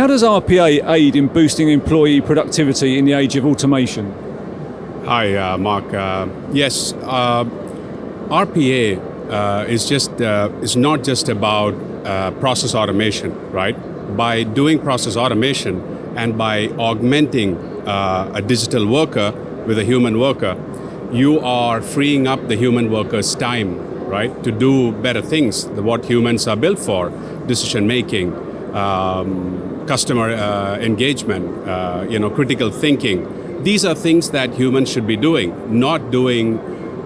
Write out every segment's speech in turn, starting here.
How does RPA aid in boosting employee productivity in the age of automation? Hi, Mark. Yes, RPA is not just about process automation, right? By doing process automation and by augmenting a digital worker with a human worker, you are freeing up the human worker's time, right, to do better things, what humans are built for: decision making, customer engagement, critical thinking. These are things that humans should be doing, not doing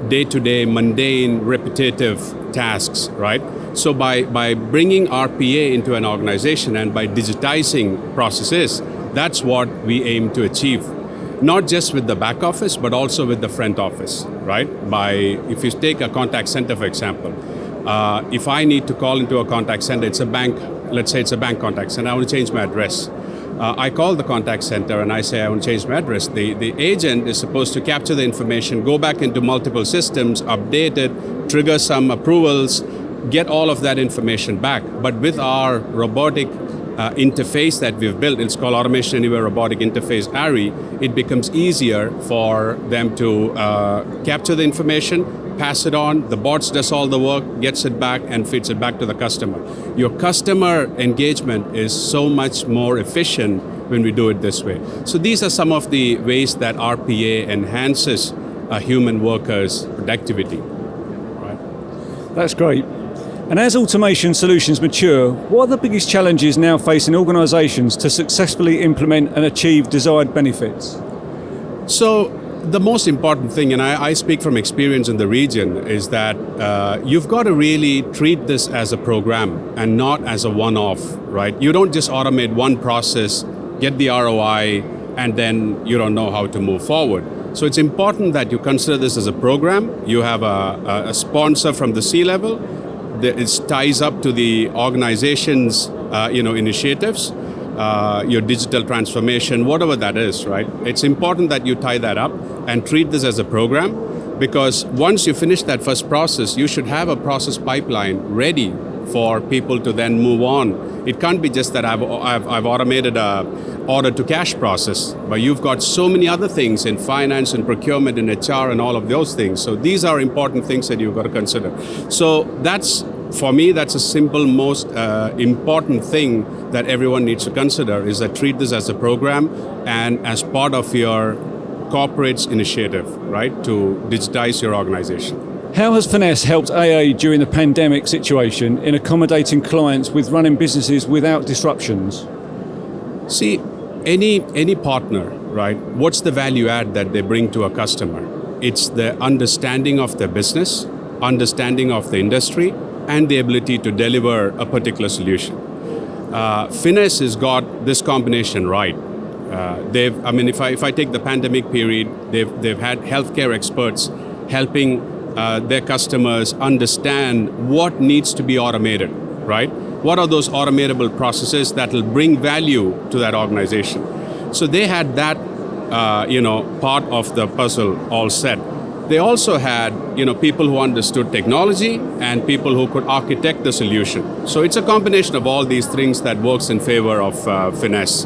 day-to-day, mundane, repetitive tasks, right? So by bringing RPA into an organization and by digitizing processes, that's what we aim to achieve. Not just with the back office, but also with the front office, right? If you take a contact center, for example, if I need to call into a contact center, it's a bank, let's say it's a bank contact center, I want to change my address. I call the contact center and I say I want to change my address. The agent is supposed to capture the information, go back into multiple systems, update it, trigger some approvals, get all of that information back. But with our robotic interface that we've built, it's called Automation Anywhere Robotic Interface, ARI, it becomes easier for them to capture the information, pass it on, the bots does all the work, gets it back and feeds it back to the customer. Your customer engagement is so much more efficient when we do it this way. So these are some of the ways that RPA enhances a human worker's productivity. Right? That's great. And as automation solutions mature, what are the biggest challenges now facing organizations to successfully implement and achieve desired benefits? So the most important thing, and I speak from experience in the region, is that you've got to really treat this as a program and not as a one-off, right? You don't just automate one process, get the ROI, and then you don't know how to move forward. So it's important that you consider this as a program. You have a sponsor from the C-level. It ties up to the organization's initiatives, your digital transformation, whatever that is, right? It's important that you tie that up and treat this as a program, because once you finish that first process, you should have a process pipeline ready for people to then move on. It can't be just that I've automated a order to cash process, but you've got so many other things in finance and procurement and HR and all of those things. So these are important things that you've got to consider. So for me, that's a simple, most important thing that everyone needs to consider, is that treat this as a program and as part of your corporate's initiative, right, to digitize your organization. How has Finesse helped AA during the pandemic situation in accommodating clients with running businesses without disruptions? See, any partner, right, what's the value add that they bring to a customer? It's the understanding of their business, understanding of the industry, and the ability to deliver a particular solution. Finesse has got this combination right. If I take the pandemic period, they've had healthcare experts helping their customers understand what needs to be automated, right? What are those automatable processes that will bring value to that organization? So they had that, part of the puzzle all set. They also had, people who understood technology and people who could architect the solution. So it's a combination of all these things that works in favor of Finesse.